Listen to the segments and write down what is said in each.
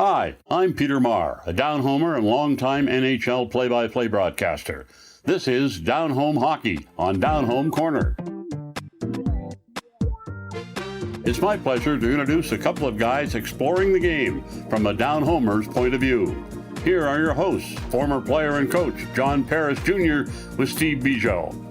Hi, I'm Peter Marr, a downhomer and longtime NHL play-by-play broadcaster. This is Downhome Hockey on Downhome Corner. It's my pleasure to introduce a couple of guys exploring the game from a downhomer's point of view. Here are your hosts, former player and coach John Paris Jr. with Steve Bujold.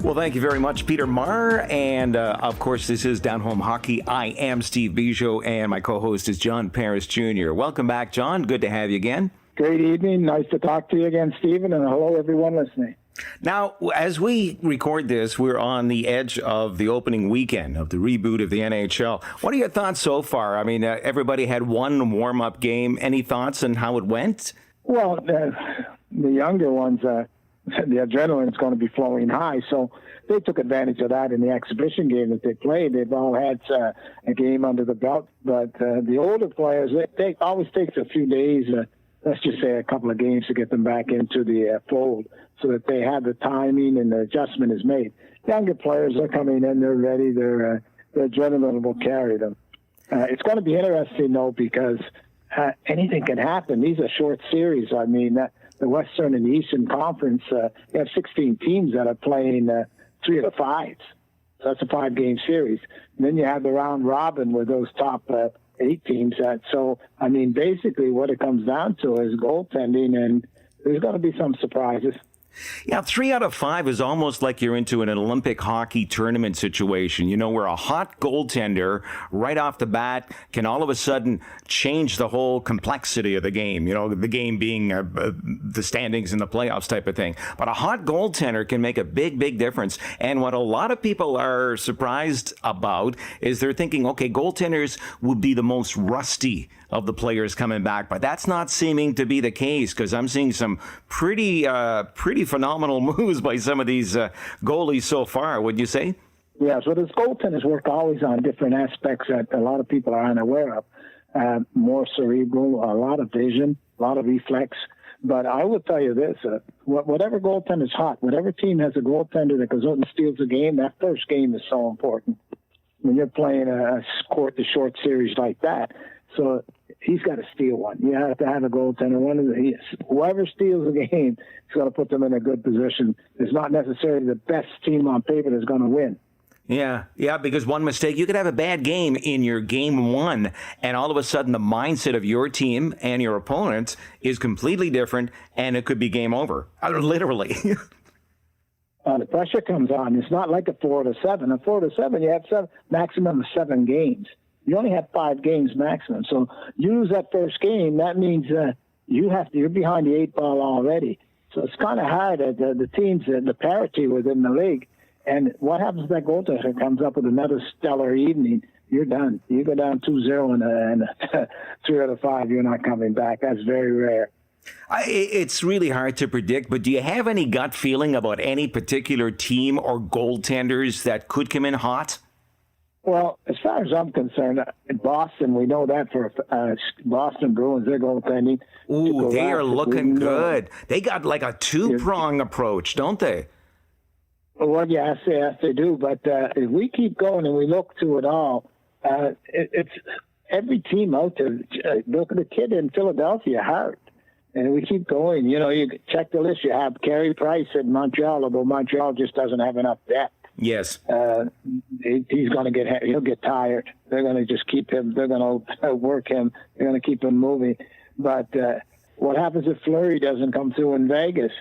Well, thank you very much, Peter Marr. And, of course, this is Downhome Hockey. I am Steve Bujold, and my co-host is John Paris Jr. Welcome back, John. Good to have you again. Great evening. Nice to talk to you again, Stephen, and hello, everyone listening. Now, as we record this, we're on the edge of the opening weekend of the reboot of the NHL. What are your thoughts so far? I mean, everybody had one warm-up game. Any thoughts on how it went? Well, the younger ones, the adrenaline's going to be flowing high, so they took advantage of that in the exhibition game that they played. They've all had a game under the belt, but the older players, it always takes a few days, let's just say a couple of games to get them back into the fold so that they have the timing and the adjustment is made. Younger players are coming in, they're ready, their adrenaline will carry them. It's going to be interesting, though, because anything can happen. These are short series. I mean, the Western and the Eastern Conference, you have 16 teams that are playing 3 of the 5s. So that's a 5-game series. And then you have the round robin with those top 8 teams. So, I mean, basically what it comes down to is goaltending, and there's going to be some surprises. Yeah, 3 out of 5 is almost like you're into an Olympic hockey tournament situation, you know, where a hot goaltender right off the bat can all of a sudden change the whole complexity of the game, you know, the game being the standings in the playoffs type of thing. But a hot goaltender can make a big, big difference. And what a lot of people are surprised about is they're thinking, okay, goaltenders would be the most rusty of the players coming back, but that's not seeming to be the case, because I'm seeing some pretty phenomenal moves by some of these goalies so far, would you say? Yeah, so this goaltenders work always on different aspects that a lot of people are unaware of. More cerebral, a lot of vision, a lot of reflex. But I will tell you this, whatever goaltender's hot, whatever team has a goaltender that goes out and steals a game, that first game is so important when you're playing a short series like that. So he's got to steal one. You have to have a goaltender. Whoever steals the game is going to put them in a good position. It's not necessarily the best team on paper that's going to win. Yeah, because one mistake, you could have a bad game in your game one, and all of a sudden the mindset of your team and your opponent is completely different, and it could be game over, literally. The pressure comes on. It's not like a 4 to 7. A 4 to 7, you have maximum of 7 games. You only have 5 games maximum. So you lose that first game, that means you're behind the 8 ball already. So it's kind of hard. The teams, the parity within the league. And what happens if that goaltender comes up with another stellar evening? You're done. You go down 2-0 and 3 out of 5, you're not coming back. That's very rare. It's really hard to predict, but do you have any gut feeling about any particular team or goaltenders that could come in hot? Well, as far as I'm concerned, in Boston, we know that for Boston Bruins, they're goaltending. Ooh, they are looking good. They got like a 2-prong approach, don't they? Well, yes, they do. But if we keep going and we look to it all, it's every team out there. Look at the kid in Philadelphia, Hart. And we keep going. You know, you check the list. You have Carey Price in Montreal, although Montreal just doesn't have enough depth. Yes. He's going to he'll get tired. They're going to just keep him. They're going to work him. They're going to keep him moving. But what happens if Fleury doesn't come through in Vegas?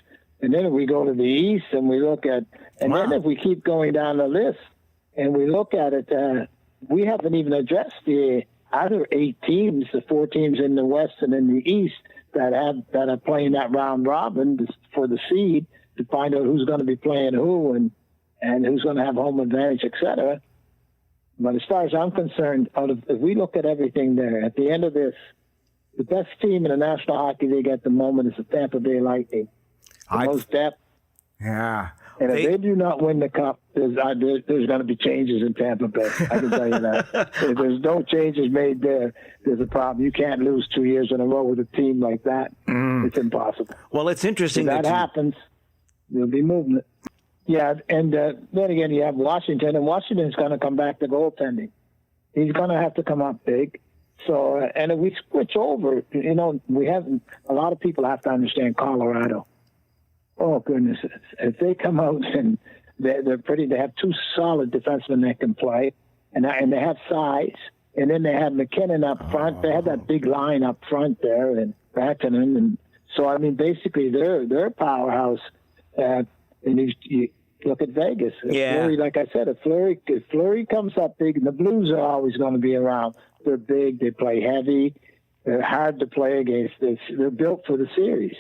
And then if we go to the East and we look at, and then if we keep going down the list and we look at it, we haven't even addressed the other 8 teams, the 4 teams in the West and in the East that are playing that round robin for the seed to find out who's going to be playing who and who's going to have home advantage, etc. But as far as I'm concerned, if we look at everything there, at the end of this, the best team in the National Hockey League at the moment is the Tampa Bay Lightning. The most depth. Yeah. And if they do not win the Cup, there's going to be changes in Tampa Bay. I can tell you that. If there's no changes made there's a problem. You can't lose 2 years in a row with a team like that. It's impossible. Well, it's interesting. If that happens, there'll be movement. Yeah, and then again, you have Washington, and Washington's going to come back to goaltending. He's going to have to come up big. So, and if we switch over, we haven't, a lot of people have to understand Colorado. Oh, goodness. If they come out and they have two solid defensemen that can play, and they have size, and then they have McKinnon up front. They have that big line up front there, and Vatanen. And so, I mean, basically, they're a powerhouse. And you look at Vegas. Fleury, like I said, if Fleury comes up big, and the Blues are always going to be around. They're big. They play heavy. They're hard to play against. They're built for the series.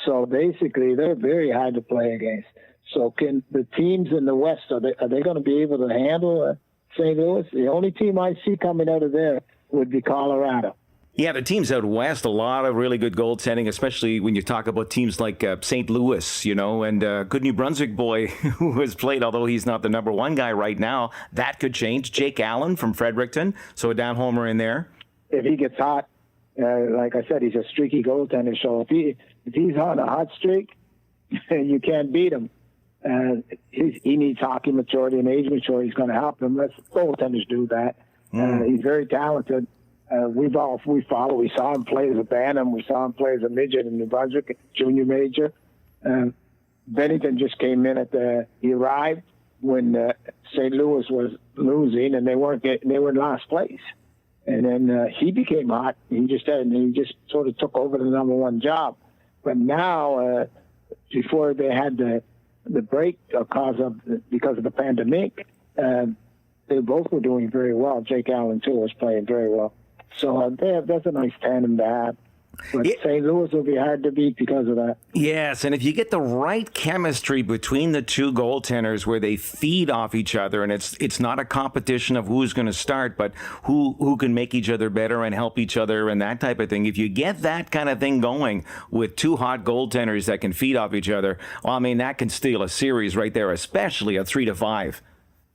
So basically, they're very hard to play against. So can the teams in the West, are they going to be able to handle St. Louis? The only team I see coming out of there would be Colorado. Yeah, the teams out west, a lot of really good goaltending, especially when you talk about teams like St. Louis, and good New Brunswick boy who has played, although he's not the number one guy right now. That could change. Jake Allen from Fredericton, so a down homer in there. If he gets hot, like I said, he's a streaky goaltender. So if he's on a hot streak, you can't beat him. He needs hockey maturity and age maturity. He's going to help him. Goaltenders do that. He's very talented. We saw him play as a Bantam. We saw him play as a midget in New Brunswick, junior major. Bennington just came in he arrived when St. Louis was losing, and they were in last place. And then he became hot. He just sort of took over the number one job. But now, before they had the break because of the pandemic, they both were doing very well. Jake Allen too was playing very well. So that's a nice tandem to have. But St. Louis will be hard to beat because of that. Yes, and if you get the right chemistry between the two goaltenders where they feed off each other, and it's not a competition of who's going to start, but who can make each other better and help each other and that type of thing. If you get that kind of thing going with two hot goaltenders that can feed off each other, well, I mean, that can steal a series right there, especially a 3-5.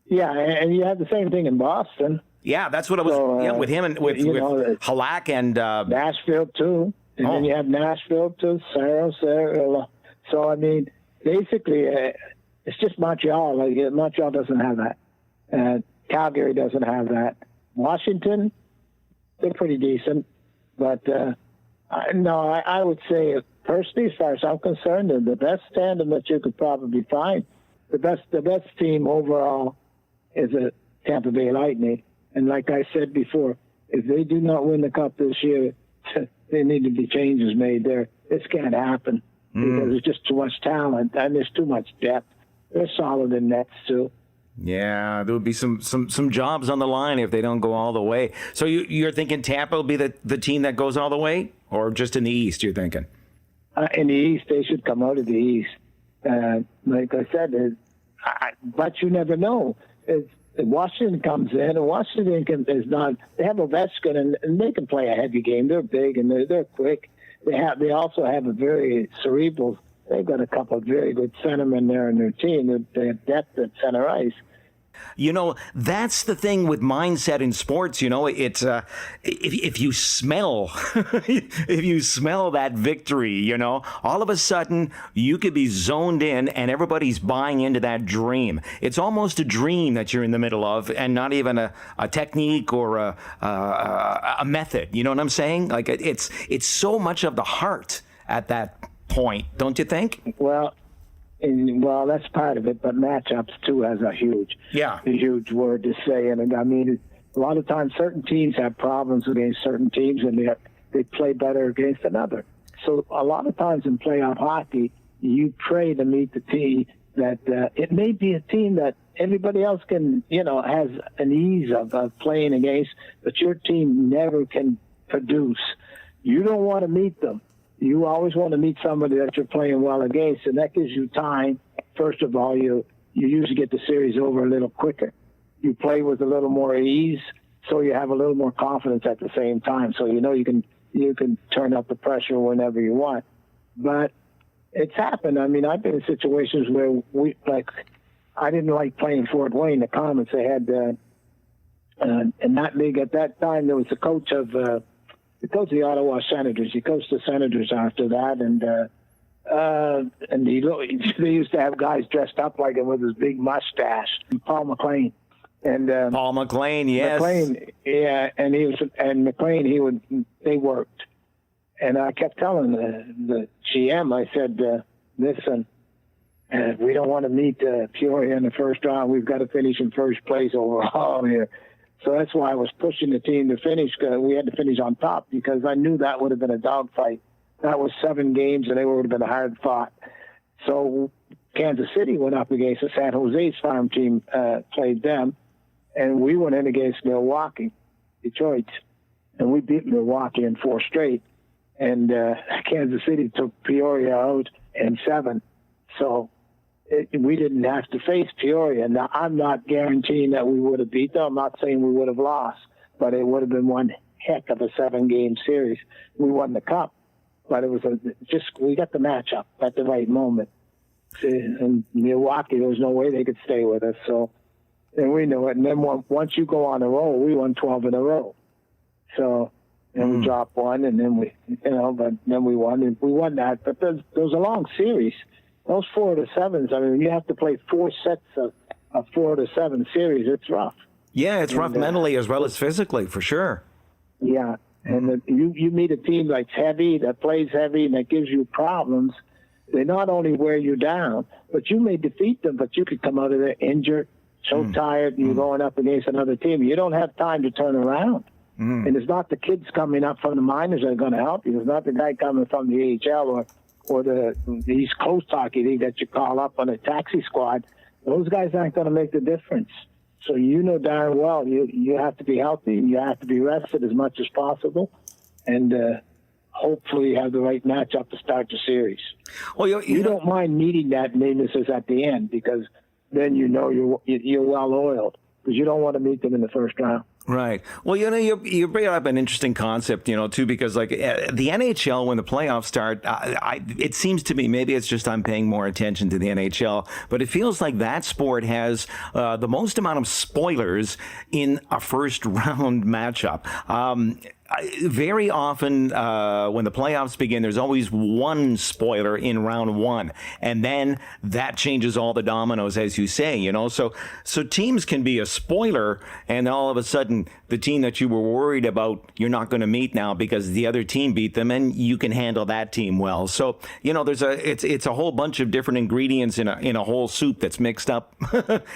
Yeah, and you have the same thing in Boston. Yeah, that's what I was. With him and with Halak and Nashville too, and then you have Nashville too, Sarah. So I mean, basically, it's just Montreal. Montreal doesn't have that. Calgary doesn't have that. Washington, they're pretty decent, but I would say personally, as far as I'm concerned, the best tandem that you could probably find, the best team overall is a Tampa Bay Lightning. And like I said before, if they do not win the Cup this year, there need to be changes made there. This can't happen because there's just too much talent and there's too much depth. They're solid in nets too. Yeah, there would be some jobs on the line if they don't go all the way. So you're thinking Tampa will be the team that goes all the way, or just in the East? You're thinking in the East, they should come out of the East. Like I said, but you never know. Washington comes in, and Washington is not. They have Ovechkin, and they can play a heavy game. They're big and they're quick. They also have a very cerebral. They've got a couple of very good centermen there in their team. They have depth at center ice. That's the thing with mindset in sports. It's if you smell that victory, all of a sudden you could be zoned in and everybody's buying into that dream. It's almost a dream that you're in the middle of, and not even a technique or a method. You know what I'm saying? Like it's so much of the heart at that point, don't you think? Well, that's part of it, but matchups too has a huge word to say. And I mean, a lot of times certain teams have problems against certain teams, and they play better against another. So a lot of times in playoff hockey, you pray to meet the team that it may be a team that everybody else can, has an ease of playing against, but your team never can produce. You don't want to meet them. You always want to meet somebody that you're playing well against, and that gives you time. First of all, you usually get the series over a little quicker. You play with a little more ease, so you have a little more confidence at the same time. So you can turn up the pressure whenever you want. But it's happened. I mean, I've been in situations where I didn't like playing Fort Wayne. The Comets, they had and that league at that time, there was the coach of the Ottawa Senators. He coached the Senators after that, and they used to have guys dressed up like him with his big mustache. Paul McLean, And Paul McLean, yes. McLean, yeah, and McLean, they worked. And I kept telling the GM, I said, listen, we don't want to meet Peoria in the first round. We've got to finish in first place overall here. So that's why I was pushing the team to finish. We had to finish on top because I knew that would have been a dogfight. That was 7 games, and they would have been a hard fought. So Kansas City went up against the San Jose's farm team, played them, and we went in against Milwaukee, Detroit, and we beat Milwaukee in 4 straight. And Kansas City took Peoria out in 7. So we didn't have to face Peoria. Now, I'm not guaranteeing that we would have beat them. I'm not saying we would have lost, but it would have been one heck of a 7-game series. We won the cup, but it was we got the matchup at the right moment. And Milwaukee, there was no way they could stay with us. So, and we knew it. And then once you go on a roll, we won 12 in a row. So, and we dropped 1, and then but then we won, and we won that. But there was a long series. Those 4 to 7s, I mean, you have to play 4 sets of 4 to 7 series. It's rough. Yeah, it's rough mentally as well as physically, for sure. Yeah, and you meet a team that's heavy, that plays heavy, and that gives you problems. They not only wear you down, but you may defeat them, but you could come out of there injured, so tired, and you're going up against another team. You don't have time to turn around. And it's not the kids coming up from the minors that are going to help you. It's not the guy coming from the AHL or the East Coast Hockey League that you call up on a taxi squad. Those guys aren't going to make the difference. So you know darn well you have to be healthy. You have to be rested as much as possible. And hopefully you have the right matchup to start the series. Well, you don't mind meeting that nemesis at the end because then you know you're well-oiled because you don't want to meet them in the first round. Right. Well, you bring up an interesting concept, too, because like the NHL, when the playoffs start, it seems to me, maybe it's just I'm paying more attention to the NHL, but it feels like that sport has the most amount of spoilers in a first round matchup. Very often when the playoffs begin, there's always one spoiler in round 1, and then that changes all the dominoes, as you say, So teams can be a spoiler, and all of a sudden the team that you were worried about, you're not going to meet now because the other team beat them, and you can handle that team well. So it's a whole bunch of different ingredients in a whole soup that's mixed up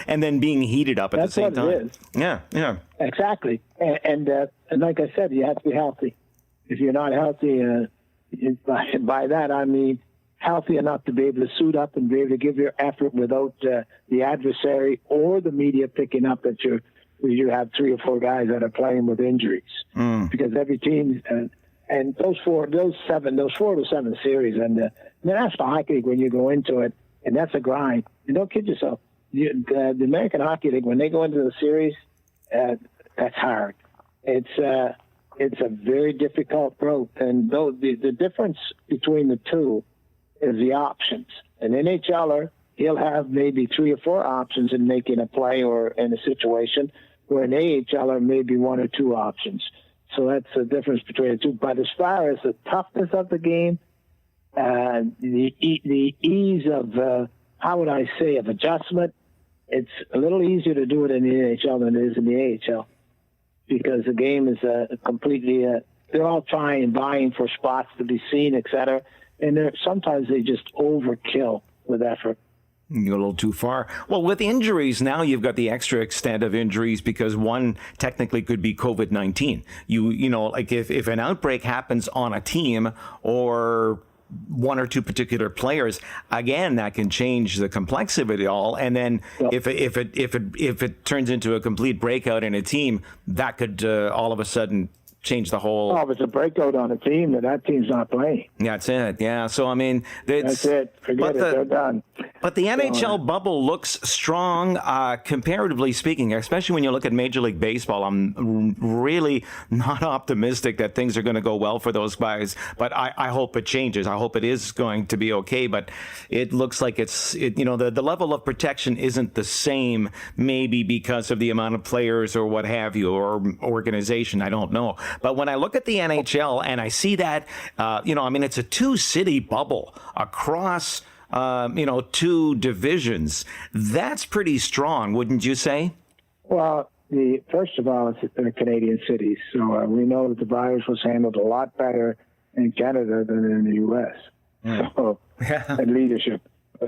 and then being heated up at the same time. That's what it is. Yeah. Exactly. And like I said, you have to be healthy. If you're not healthy, by that I mean healthy enough to be able to suit up and be able to give your effort without the adversary or the media picking up that you have 3 or 4 guys that are playing with injuries. Because every team and those 4 to 7 series, and the National Hockey League, when you go into it, and that's a grind. And don't kid yourself. The American Hockey League, when they go into the series, that's hard. It's a very difficult road, and the difference between the two is the options. An NHLer, he'll have maybe 3 or 4 options in making a play or in a situation, where an AHLer maybe 1 or 2 options. So that's the difference between the two. But as far as the toughness of the game, the ease of of adjustment, it's a little easier to do it in the NHL than it is in the AHL because the game is completely they're all trying and vying for spots to be seen, etc. And sometimes they just overkill with effort. You go a little too far. Well, with injuries, now you've got the extra extent of injuries because one technically could be COVID-19. Like if an outbreak happens on a team or 1 or 2 particular players, again, that can change the complexity of it all. And then if it turns into a complete breakout in a team, that could all of a sudden change the whole. Oh, if it's a breakout on a team, then that team's not playing. That's it. Yeah. So I mean, that's it. Forget it. They're done. But the NHL bubble looks strong, comparatively speaking, especially when you look at Major League Baseball. I'm really not optimistic that things are going to go well for those guys, but I hope it changes. I hope it is going to be okay, but it looks like the level of protection isn't the same, maybe because of the amount of players or what have you, or organization. I don't know. But when I look at the NHL and I see that, it's a 2-city bubble across 2 divisions. That's pretty strong, wouldn't you say? Well, first of all, it's the Canadian cities. So we know that the virus was handled a lot better in Canada than in the U.S. So, and leadership.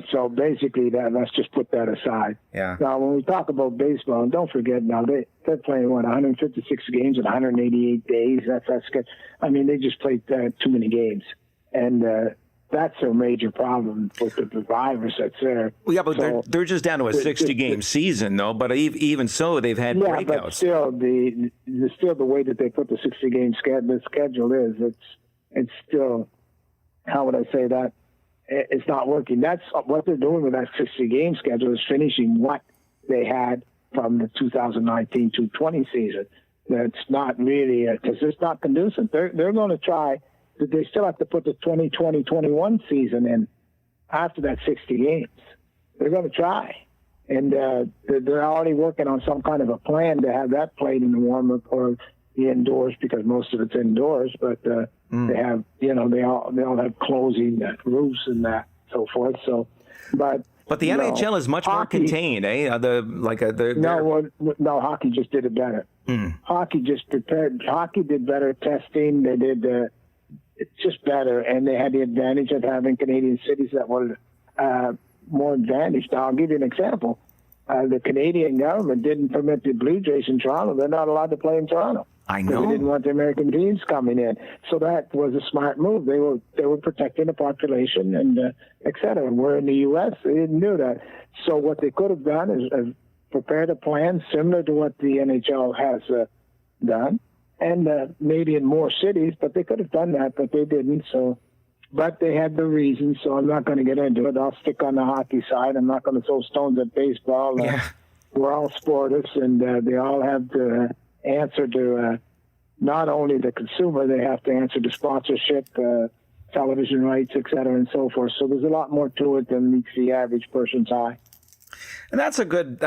So basically, let's just put that aside. Yeah. Now, when we talk about baseball, and don't forget, now they're playing 156 games in 188 days. That's good. I mean, they just played too many games, and that's a major problem with the virus that's there. Well, yeah, but they're just down to a 60-game season, though. But even so, they've had breakouts. Yeah, but still, the way that they put the 60-game schedule is, it's still, how would I say that? It's not working. That's what they're doing with that 60-game schedule, is finishing what they had from the 2019-20 season. That's not really, because it's not conducive. They're going to try, but they still have to put the 2020-21 season in after that 60 games. They're going to try. And they're already working on some kind of a plan to have that played in the warm-up or the indoors, because most of it's indoors, but they have, they all have closing roofs and that, so forth. So, but the NHL is much more contained, eh? No, hockey just did it better. Hockey just prepared. Hockey did better testing. They did it's just better, and they had the advantage of having Canadian cities that were more advantaged. Now, I'll give you an example. The Canadian government didn't permit the Blue Jays in Toronto. They're not allowed to play in Toronto. I know. They didn't want the American teams coming in. So that was a smart move. They were protecting the population and et cetera. We're in the U.S. They didn't do that. So what they could have done is prepared a plan similar to what the NHL has done, and maybe in more cities, but they could have done that, but they didn't. So, but they had the reason, so I'm not going to get into it. I'll stick on the hockey side. I'm not going to throw stones at baseball. We're all sportists, and they all have to answer to not only the consumer, they have to answer to sponsorship, television rights, et cetera, and so forth. So there's a lot more to it than meets the average person's eye. And that's a good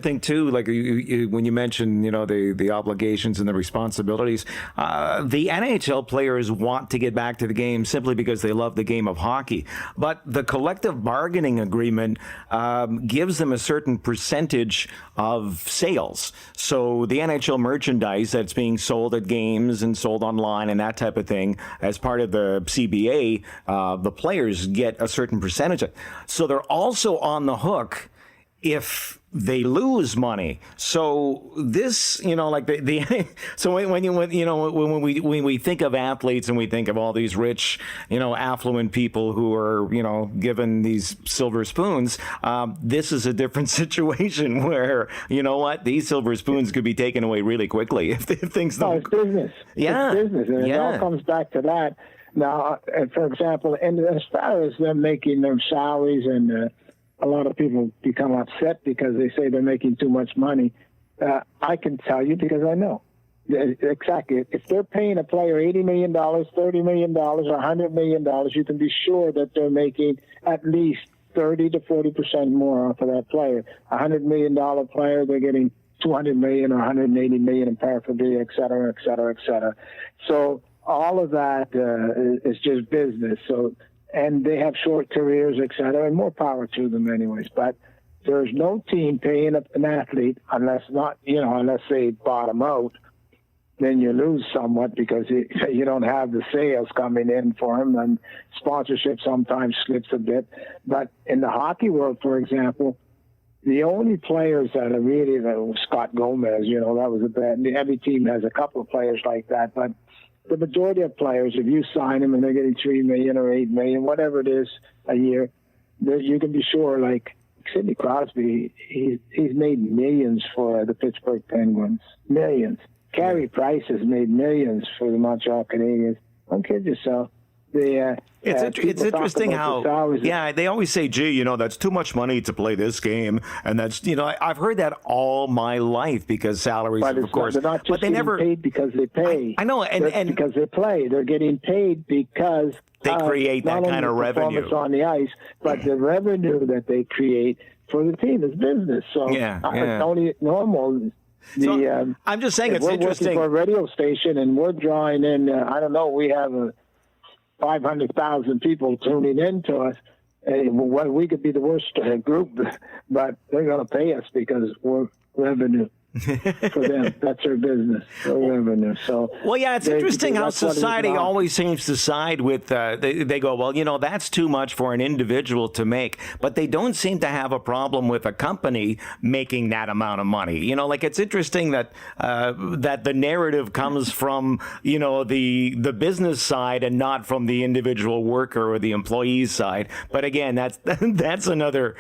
thing too. Like when you mention, the obligations and the responsibilities, the NHL players want to get back to the game simply because they love the game of hockey. But the collective bargaining agreement gives them a certain percentage of sales. So the NHL merchandise that's being sold at games and sold online and that type of thing, as part of the CBA, the players get a certain percentage. So they're also on the hook if they lose money. So this, so when we think of athletes and we think of all these rich, affluent people who are, given these silver spoons, this is a different situation where, these silver spoons could be taken away really quickly if things don't. It's business. Yeah. It's business. And it all comes back to that. Now, for example, and as far as them making their salaries and, a lot of people become upset because they say they're making too much money. I can tell you because I know. Exactly. If they're paying a player $80 million, $30 million, or $100 million, you can be sure that they're making at least 30 to 40% more off of that player. A $100 million player, they're getting $200 million or $180 million in paraphernalia, et cetera, et cetera, et cetera. So all of that is just business. So, and they have short careers, et cetera, and more power to them anyways. But there's no team paying an athlete unless they bottom out. Then you lose somewhat because you don't have the sales coming in for them, and sponsorship sometimes slips a bit. But in the hockey world, for example, the only players that are really, Scott Gomez, that was a bad. Every team has a couple of players like that, but the majority of players, if you sign them and they're getting $3 million or $8 million, whatever it is a year, you can be sure, like Sidney Crosby, he's made millions for the Pittsburgh Penguins, millions. Carey Price has made millions for the Montreal Canadiens. Don't kid yourself. It's interesting how, they always say, gee, that's too much money to play this game. And that's, I've heard that all my life because salaries, of course. They're not just but they never paid because they pay. I know. And because they play. They're getting paid because they create that kind of revenue. Not only the performance on the ice, but the revenue that they create for the team is business. So it's only normal. I'm just saying it's interesting. We're working for a radio station and we're drawing in, we have 500,000 people tuning in to us. We could be the worst group, but they're going to pay us because we're revenue. For them, that's their business, their revenue. So, well, yeah, it's interesting how society always seems to side with, they go, well, that's too much for an individual to make, but they don't seem to have a problem with a company making that amount of money. Like it's interesting that that the narrative comes from, the business side and not from the individual worker or the employee's side. But again, that's another,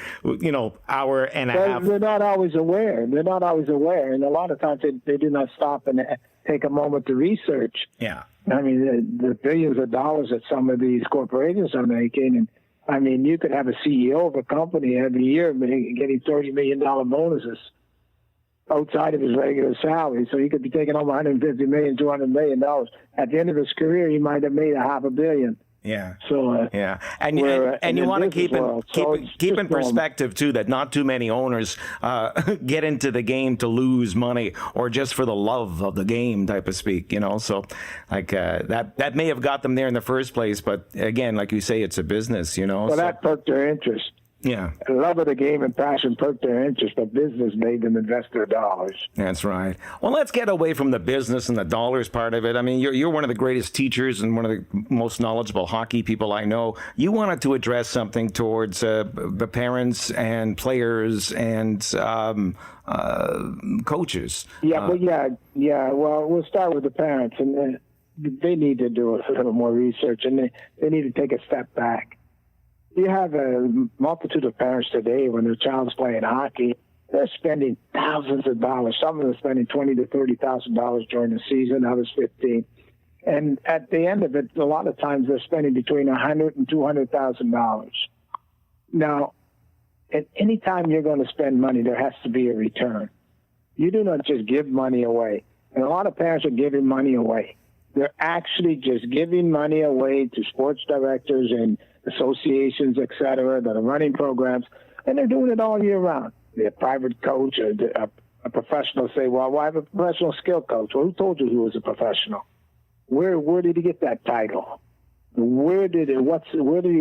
hour and a half. They're not always aware. And a lot of times they do not stop and take a moment to research. Yeah. I mean, the billions of dollars that some of these corporations are making. And I mean, you could have a CEO of a company every year getting $30 million bonuses outside of his regular salary. So he could be taking home $150 million, $200 million. At the end of his career, he might have made $500 million. Yeah. So yeah, and you want to keep in perspective too that not too many owners get into the game to lose money or just for the love of the game type of speak. So like that may have got them there in the first place, but again, like you say, it's a business. Well, that perked their interest. Yeah. The love of the game and passion perked their interest, but business made them invest their dollars. That's right. Well, let's get away from the business and the dollars part of it. I mean, you're one of the greatest teachers and one of the most knowledgeable hockey people I know. You wanted to address something towards the parents and players and coaches. Yeah, Well, we'll start with the parents, and they need to do a little more research, and they need to take a step back. You have a multitude of parents today when their child's playing hockey. They're spending thousands of dollars. Some of them are spending $20,000 to $30,000 during the season. Others $15,000. And at the end of it, a lot of times they're spending between $100,000 and $200,000. Now, at any time you're going to spend money, there has to be a return. You do not just give money away. And a lot of parents are giving money away. They're actually just giving money away to sports directors and associations, et cetera, that are running programs, and they're doing it all year round. The private coach or a professional say, well, I have a professional skill coach. Well, who told you he was a professional? Where did he get that title? Where did he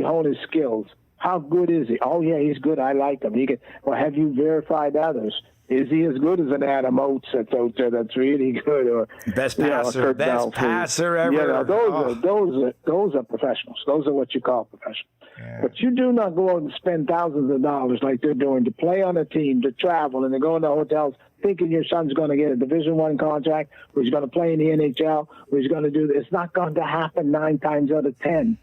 hone his skills? How good is he? Oh, yeah, he's good. I like him. Well, have you verified others? Is he as good as an Adam Oates that's out there that's really good, or best passer ever? Those are professionals. Those are what you call professionals. Yeah. But you do not go out and spend thousands of dollars like they're doing to play on a team, to travel, and to go into hotels thinking your son's going to get a Division I contract, or he's going to play in the NHL, or he's going to do this. It's not going to happen 9 times out of 10.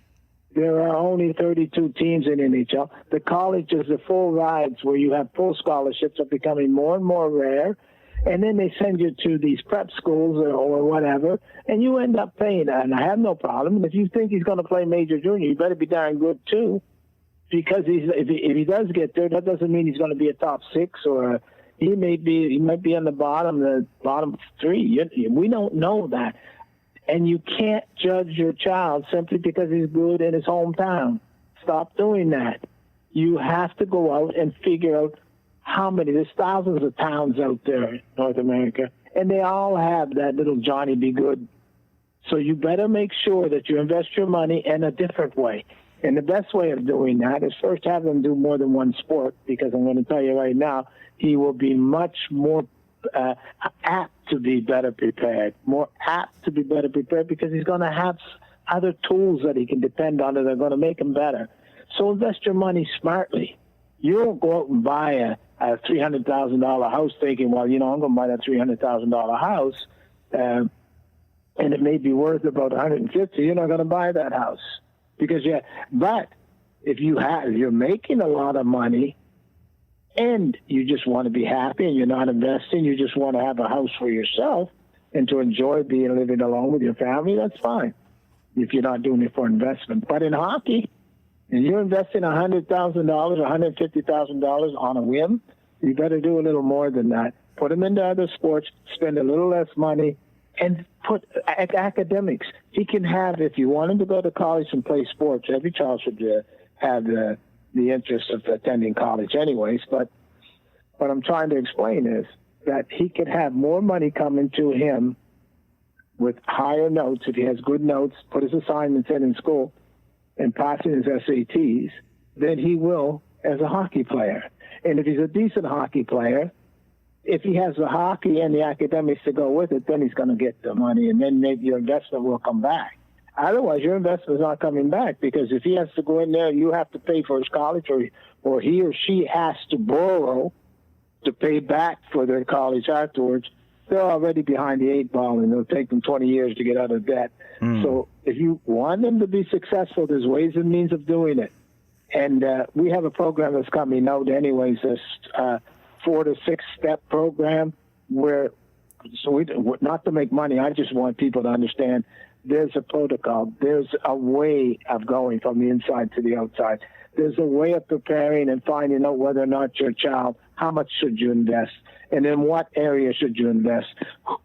There are only 32 teams in NHL. The colleges, the full rides where you have full scholarships are becoming more and more rare. And then they send you to these prep schools or whatever, and you end up paying. And I have no problem. And if you think he's going to play major junior, you better be darn good too, because if he does get there, that doesn't mean he's going to be a top 6 or he might be on the bottom 3. We don't know that. And you can't judge your child simply because he's good in his hometown. Stop doing that. You have to go out and figure out there's thousands of towns out there in North America, and they all have that little Johnny be good. So you better make sure that you invest your money in a different way. And the best way of doing that is first have them do more than one sport, because I'm going to tell you right now, he will be much more apt to be better prepared, because he's going to have other tools that he can depend on that are going to make him better. So invest your money smartly. You don't go out and buy a $300,000 house thinking, well, I'm going to buy that $300,000 house, and it may be worth about $150,000. You're not going to buy that house but if you're making a lot of money, and you just want to be happy and you're not investing, you just want to have a house for yourself and to enjoy living alone with your family, that's fine if you're not doing it for investment. But in hockey, and you're investing $100,000 or $150,000 on a whim, you better do a little more than that. Put them into other sports, spend a little less money, and put academics. He can have, if you want him to go to college and play sports, every child should have the interest of attending college anyways, but what I'm trying to explain is that he could have more money coming to him with higher notes if he has good notes, put his assignments in school, and passing his SATs, than he will as a hockey player. And if he's a decent hockey player, if he has the hockey and the academics to go with it, then he's going to get the money, and then maybe your investment will come back. Otherwise, your investment is not coming back, because if he has to go in there, you have to pay for his college, or he or she has to borrow to pay back for their college afterwards. They're already behind the 8 ball, and it'll take them 20 years to get out of debt. So if you want them to be successful, there's ways and means of doing it. And we have a program that's coming out anyways, this 4 to 6 step program where, not to make money, I just want people to understand there's a protocol. There's a way of going from the inside to the outside. There's a way of preparing and finding out whether or not your child, how much should you invest, and in what area should you invest,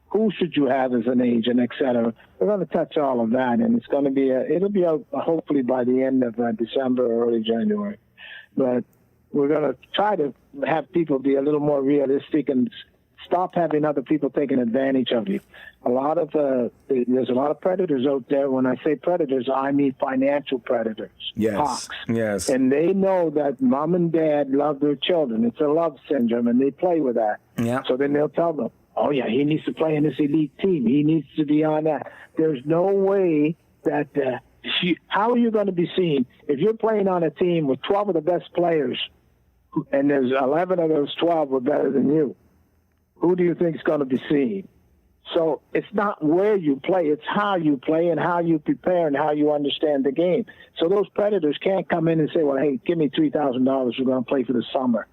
who should you have as an agent, et cetera. We're going to touch all of that, and it's going to be it'll be out hopefully by the end of December or early January. But we're going to try to have people be a little more realistic and stop having other people taking advantage of you. There's a lot of predators out there. When I say predators, I mean financial predators. Yes. Hawks. Yes. And they know that mom and dad love their children. It's a love syndrome, and they play with that. Yeah. So then they'll tell them, oh, yeah, he needs to play in this elite team. He needs to be on that. There's no way that how are you going to be seen if you're playing on a team with 12 of the best players, and there's 11 of those 12 were better than you? Who do you think is going to be seen? So it's not where you play, it's how you play and how you prepare and how you understand the game. So those predators can't come in and say, well, hey, give me $3,000, we're going to play for the summer.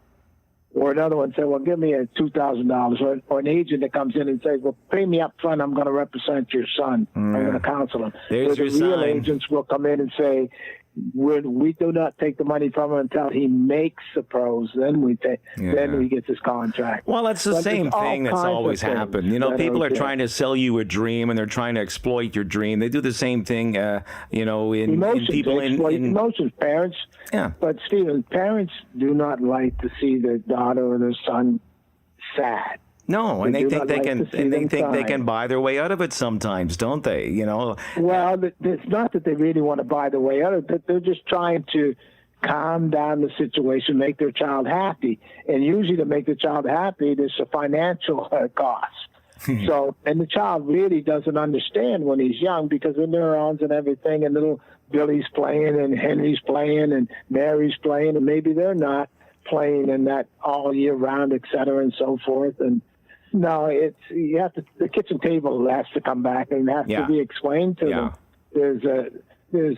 Or another one say, well, give me $2,000. Or an agent that comes in and says, well, pay me up front, I'm going to represent your son. I'm going to counsel him. There's the your real sign. agents will come in and say, we do not take the money from him until he makes the pros. Then we get his contract. Well, that's the same thing that's always happened. You know, people are trying to sell you a dream, and they're trying to exploit your dream. They do the same thing, in people in emotions. Parents, but Stephen, parents do not like to see their daughter or their son sad. No, and they think they can buy their way out of it sometimes, don't they? You know. Well, it's not that they really want to buy their way out of it. They're just trying to calm down the situation, make their child happy. And usually to make the child happy, there's a financial cost. So, and the child really doesn't understand when he's young, because the neurons and everything, and little Billy's playing and Henry's playing and Mary's playing, and maybe they're not playing in that all year round, et cetera, and so forth. And no, the kitchen table has to come back and has to be explained to them. There's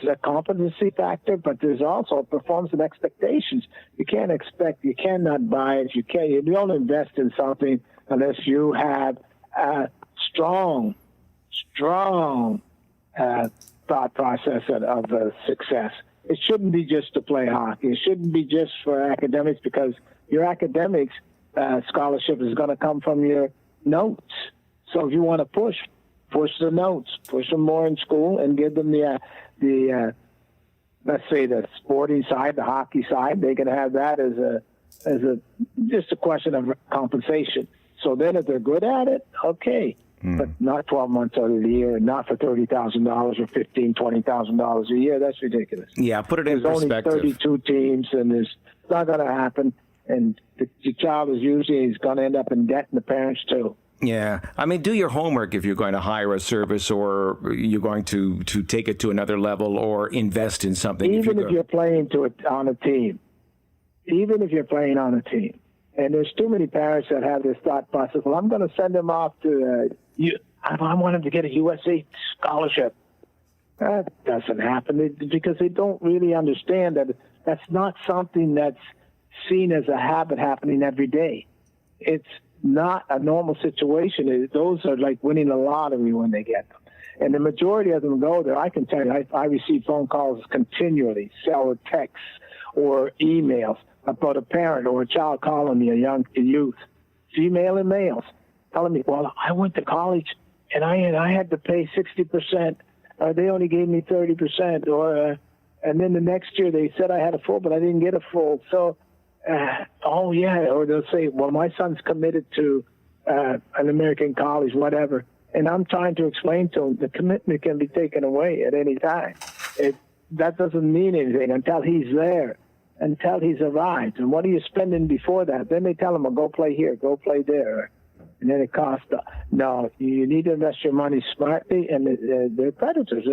a competency factor, but there's also performance and expectations. You cannot buy it. You don't invest in something unless you have a strong thought process of success. It shouldn't be just to play hockey. It shouldn't be just for academics, because your academics scholarship is going to come from your notes. So if you want to push the notes, push them more in school, and give them the let's say the sporting side, the hockey side. They can have that as just a question of compensation. So then if they're good at it, okay. But not 12 months out of the year, not for $30,000 or $15,000, $20,000 a year. That's ridiculous. Yeah, put it in perspective. There's only 32 teams, and it's not going to happen. And the child is going to end up in debt, and the parents too. Yeah. I mean, do your homework if you're going to hire a service, or you're going to take it to another level, or invest in something. Even if you're playing on a team. Even if you're playing on a team. And there's too many parents that have this thought process, well, I'm going to send them off to I want them to get a USA scholarship. That doesn't happen, because they don't really understand that that's not something that's seen as a habit happening every day. It's not a normal situation. Those are like winning the lottery when they get them. And the majority of them go there. I can tell you, I receive phone calls continually, or texts or emails about a parent or a child calling me, a youth, female and males, telling me, well, I went to college and I had to pay 60%. They only gave me 30%. And then the next year they said I had a full, but I didn't get a full. So, or they'll say, well, my son's committed to an American college, whatever. And I'm trying to explain to them the commitment can be taken away at any time. That doesn't mean anything until he's there. until he's arrived. And what are you spending before that? Then they tell him, well, go play here, go play there. And then it costs. No, you need to invest your money smartly, and they're predators.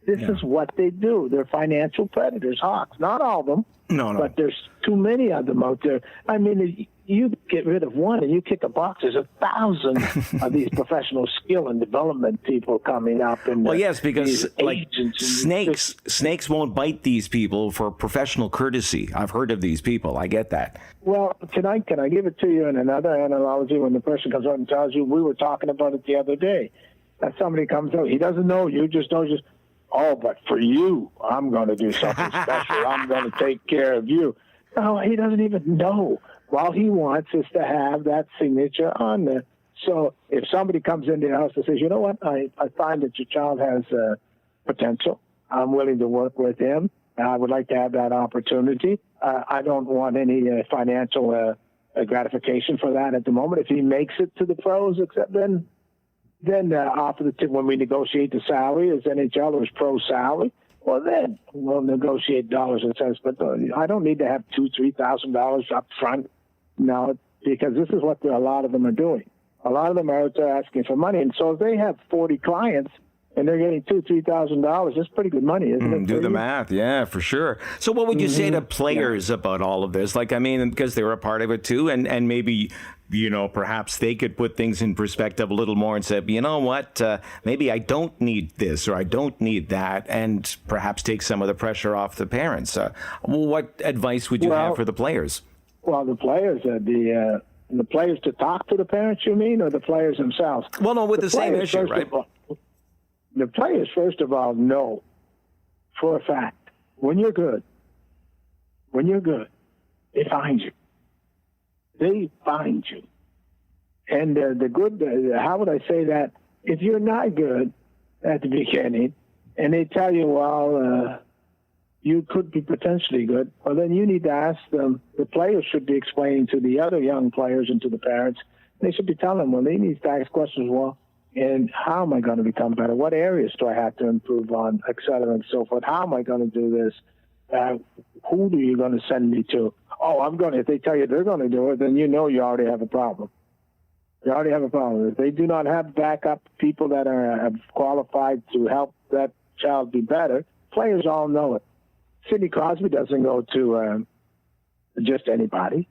This is what they do. They're financial predators, hawks. Not all of them, but there's too many of them out there. I mean, you get rid of one and you kick a box. There's 1,000 of these professional skill and development people coming up. And yes, because like snakes won't bite these people for professional courtesy. I've heard of these people. I get that. Well, can I give it to you in another analogy? When the person comes out and tells you, we were talking about it the other day, that somebody comes out, he doesn't know you, just knows you. Oh, but for you, I'm going to do something special. I'm going to take care of you. No, he doesn't even know. All he wants is to have that signature on there. So if somebody comes into your house and says, you know what, I find that your child has potential. I'm willing to work with him. I would like to have that opportunity. I don't want any financial gratification for that at the moment. If he makes it to the pros, except then after when we negotiate the salary as NHL or as pro salary, well, then we'll negotiate dollars and cents. But I don't need to have $2,000-$3,000 up front. No, because this is what a lot of them are doing. A lot of them are out there asking for money. And so if they have 40 clients and they're getting $2,000-$3,000, that's pretty good money, isn't it? Do the math. Yeah, for sure. So what would you say to players about all of this? Like, I mean, because they're a part of it too, and maybe, perhaps they could put things in perspective a little more and say, you know what, maybe I don't need this or I don't need that, and perhaps take some of the pressure off the parents. What advice would you have for the players? Well, the players, the players to talk to the parents, you mean, or the players themselves? Well, no, with the same issue, right? The players, first of all, know for a fact, when you're good, they find you. They find you. And the good, how would I say that? If you're not good at the beginning and they tell you, well, you could be potentially good, well, then you need to ask them. The players should be explaining to the other young players and to the parents. They should be telling them, well, they need to ask questions, well, and how am I going to become better? What areas do I have to improve on, et cetera, and so forth? How am I going to do this? Who are you going to send me to? Oh, if they tell you they're going to do it, then you already have a problem. You already have a problem. If they do not have backup people that are qualified to help that child be better, players all know it. Sidney Crosby doesn't go to just anybody.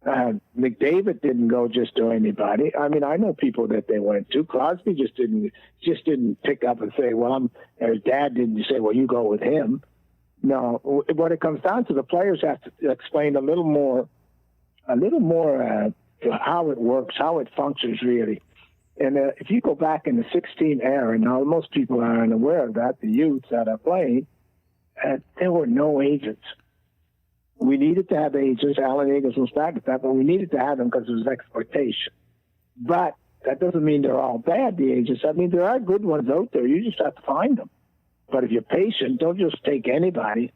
McDavid didn't go just to anybody. I mean, I know people that they went to. Crosby just didn't pick up and say, well, or his dad didn't say, well, you go with him. No, what it comes down to, the players have to explain a little more how it works, how it functions really. And if you go back in the 16 era, now most people aren't aware of that, the youths that are playing, there were no agents. We needed to have agents. Alan Eagles was back at that, but we needed to have them because it was exploitation. But that doesn't mean they're all bad, the agents. I mean, there are good ones out there. You just have to find them. But if you're patient, don't just take anybody.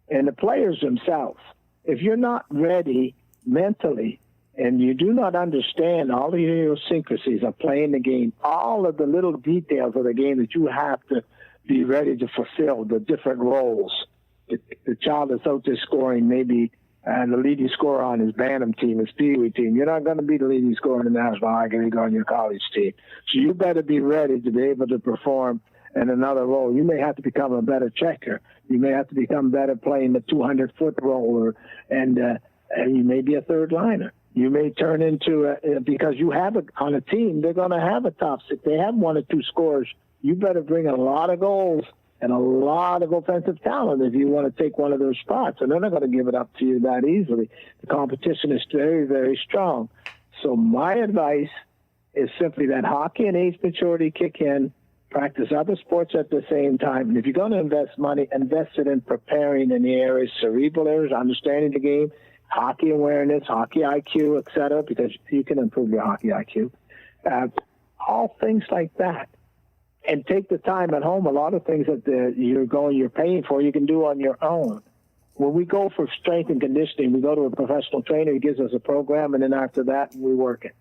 And the players themselves, if you're not ready mentally and you do not understand all the idiosyncrasies of playing the game, all of the little details of the game that you have to be ready to fulfill, the different roles. The child that's out there scoring, maybe the leading scorer on his Bantam team, his Peewee team. You're not going to be the leading scorer in the National Hockey League on your college team. So you better be ready to be able to perform in another role. You may have to become a better checker. You may have to become better playing the 200-foot role, and you may be a third liner. You may turn into because you have on a team, they're going to have a top six. They have one or two scorers. You better bring a lot of goals and a lot of offensive talent if you want to take one of those spots. And they're not going to give it up to you that easily. The competition is very, very strong. So my advice is simply that hockey and age maturity kick in, practice other sports at the same time. And if you're going to invest money, invest it in preparing in the areas, cerebral areas, understanding the game, hockey awareness, hockey IQ, et cetera, because you can improve your hockey IQ. All things like that. And take the time at home. A lot of things that you're paying for, you can do on your own. When we go for strength and conditioning, we go to a professional trainer. He gives us a program, and then after that, we work it.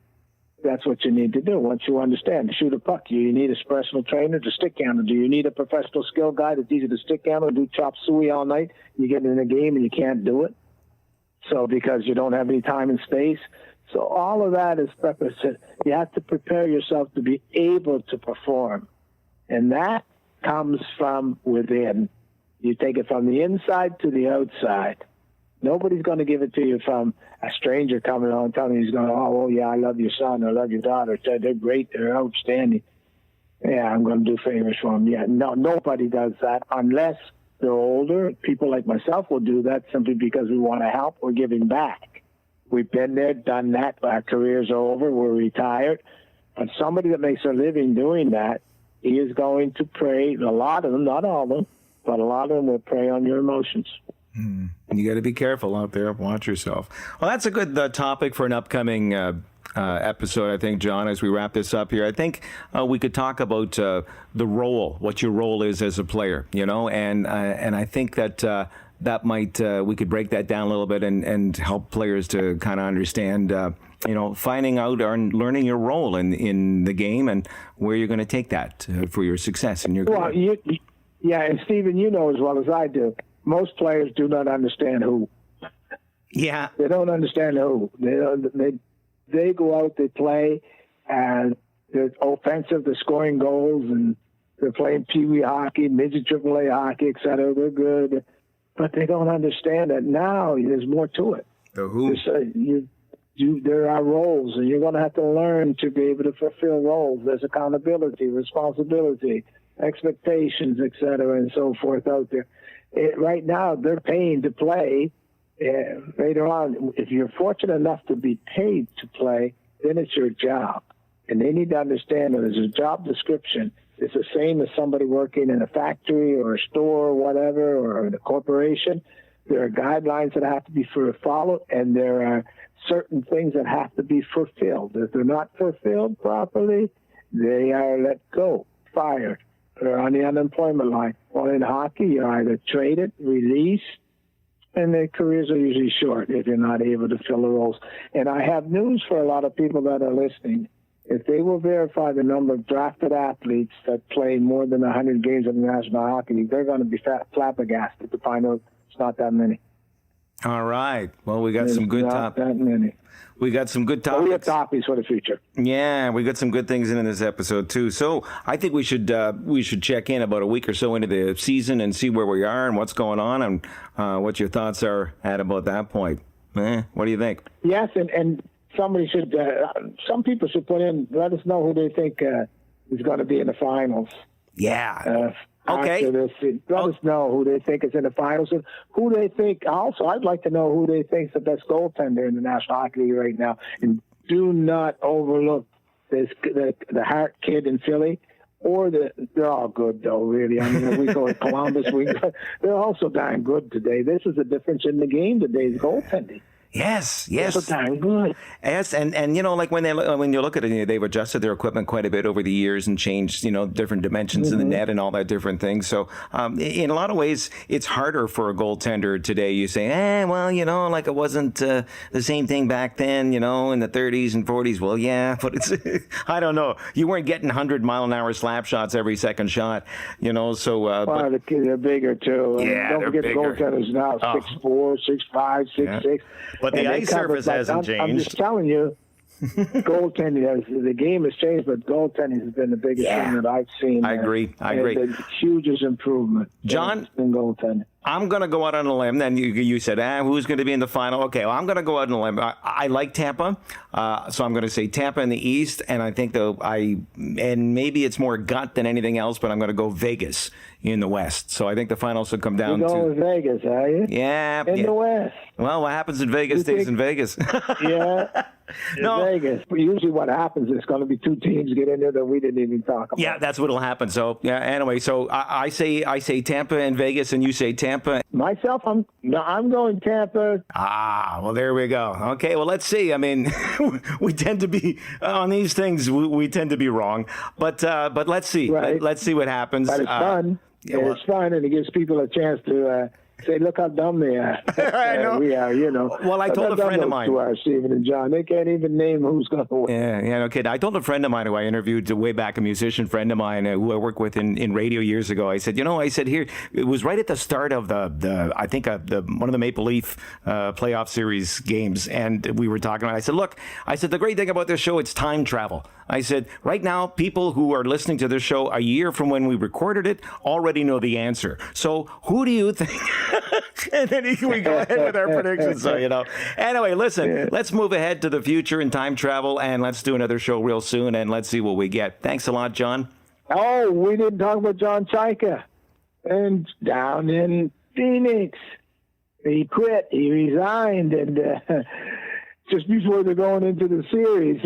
that's what you need to do. Once you understand, to shoot a puck, you need a personal trainer to stick handle. Do you need a professional skill guy that's easy to stick handle, do chop suey all night? You get in a game and you can't do it. So because you don't have any time and space. So all of that is preparation. You have to prepare yourself to be able to perform. And that comes from within. You take it from the inside to the outside. Nobody's going to give it to you from a stranger coming on telling you he's going, oh, well, yeah, I love your son, I love your daughter. They're great, they're outstanding. Yeah, I'm going to do favors for them. Yeah, no, nobody does that unless they're older. People like myself will do that simply because we want to help. We're giving back. We've been there, done that. Our careers are over. We're retired. But somebody that makes a living doing that, he is going to prey, a lot of them, not all of them, but a lot of them will prey on your emotions. You got to be careful out there. Watch yourself. Well, that's a good topic for an upcoming episode, I think, John, as we wrap this up here. I think we could talk about the role, what your role is as a player, and I think that that might, we could break that down a little bit and help players to kind of understand, finding out and learning your role in the game and where you're going to take that for your success in your career. Well, yeah, and Stephen, you know as well as I do, most players do not understand who. Yeah. They don't understand who. They go out, they play, and they're offensive, they're scoring goals, and they're playing Pee-wee hockey, midget AAA hockey, et cetera. They're good. But they don't understand that now there's more to it. The who? There are roles, and you're going to have to learn to be able to fulfill roles. There's accountability, responsibility, expectations, et cetera, and so forth out there. Right now, they're paying to play. Later on, if you're fortunate enough to be paid to play, then it's your job. And they need to understand that as a job description, it's the same as somebody working in a factory or a store or whatever, or in a corporation. There are guidelines that have to be followed, and there are certain things that have to be fulfilled. If they're not fulfilled properly, they are let go, fired, or on the unemployment line. Well, in hockey, you're either traded, released, and their careers are usually short if you're not able to fill the roles. And I have news for a lot of people that are listening. If they will verify the number of drafted athletes that play more than 100 games in the National Hockey League, they're going to be flabbergasted to find out it's not that many. All right. Well, we got some good topics. Not that many. We got some good topics. We have topics for the future. Yeah, we got some good things in this episode too. So I think we should check in about a week or so into the season and see where we are and what's going on and what your thoughts are at about that point. What do you think? Yes, and somebody should. Some people should put in. Let us know who they think is going to be in the finals. Yeah. Okay. After this, let us know who they think is in the finals and who they think. Also, I'd like to know who they think is the best goaltender in the National Hockey League right now. And do not overlook the Hart kid in Philly, or they're all good though. Really, I mean, we go to Columbus. They're also darn good today. This is the difference in the game today's goaltending. Yes. They're so darn good. Yes, and like when you look at it, they've adjusted their equipment quite a bit over the years and changed different dimensions of the net and all that different things. So in a lot of ways, it's harder for a goaltender today. You say, like it wasn't the same thing back then, in the 30s and 40s. Well, yeah, but it's I don't know. You weren't getting 100-mile-an-hour slap shots every second shot, So well, the kids are bigger too. Yeah, don't forget bigger. The goaltenders now 6'4", 6'5", 6'6". But the ice surface hasn't changed. I'm just telling you, goaltending, the game has changed, but goaltending has been the biggest thing that I've seen. I agree. The hugest improvement. John, in goaltending. I'm going to go out on a limb. Then you said, who's going to be in the final? Okay, well, I'm going to go out on a limb. I like Tampa, so I'm going to say Tampa in the East, and I think and maybe it's more gut than anything else, but I'm going to go Vegas in the West. So I think the finals will come down You're going with Vegas, are you? Yeah. In the West. Well, what happens in Vegas stays in Vegas. Yeah. In Vegas. Usually what happens is going to be two teams get in there that we didn't even talk about. Yeah, that's what'll happen. So, anyway, so I say Tampa and Vegas, and you say Tampa. Myself, I'm going Tampa. Well, there we go. Okay, well, let's see. I mean, we tend to be on these things. We tend to be wrong, but let's see. Right. Let's see what happens. But it's fun. It's fun, and it gives people a chance to Say, look how dumb they are. I know. We are, you know. Well, I told a friend of mine. To our Stephen and John. They can't even name who's going to win. Yeah, no kid. I told a friend of mine who I interviewed way back, a musician friend of mine who I worked with in radio years ago. I said, here, it was right at the start of I think one of the Maple Leaf playoff series games, and we were talking about it. I said, the great thing about this show, it's time travel. I said, right now, people who are listening to this show a year from when we recorded it already know the answer. So who do you think? And then we go ahead with our predictions. So, Anyway, listen, let's move ahead to the future in time travel, and let's do another show real soon, and let's see what we get. Thanks a lot, John. Oh, we didn't talk about John Chaika. And down in Phoenix, he quit. He resigned, and just before they're going into the series,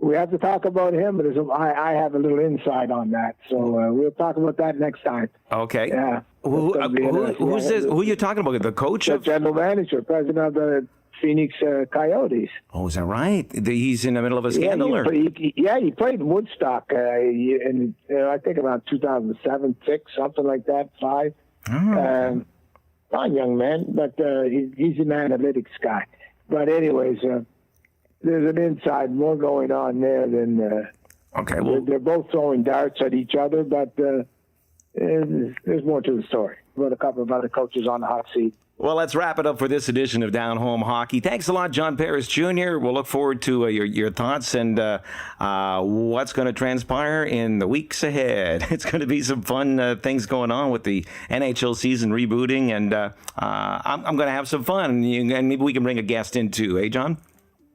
we have to talk about him. But I have a little insight on that, so we'll talk about that next time. Okay. Yeah. Who's this? Who are you talking about? The coach? The general manager, president of the Phoenix Coyotes. Oh, is that right? He's in the middle of a scandal? He played in Woodstock in I think around 2007, 6, something like that, 5. Oh. Not a young man, but he's an analytics guy. But anyways, there's an inside more going on there than... okay, well... They're both throwing darts at each other, but there's more to the story. We've got a couple of other coaches on the hot seat. Well, let's wrap it up for this edition of Down Home Hockey. Thanks a lot, John Paris Jr. We'll look forward to your thoughts and what's going to transpire in the weeks ahead. It's going to be some fun things going on with the NHL season rebooting, and I'm going to have some fun. And maybe we can bring a guest in too, eh, John?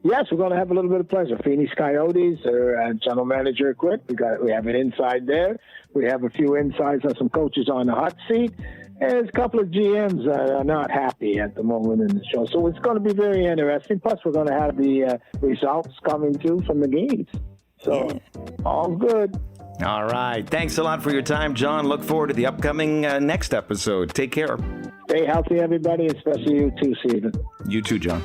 Yes, we're going to have a little bit of pleasure. Phoenix Coyotes, their general manager quit. We have an inside there. We have a few insides on some coaches on the hot seat. And there's a couple of GMs that are not happy at the moment in the show. So it's going to be very interesting. Plus, we're going to have the results coming too from the games. So, all good. All right. Thanks a lot for your time, John. Look forward to the upcoming next episode. Take care. Stay healthy, everybody, especially you too, Stephen. You too, John.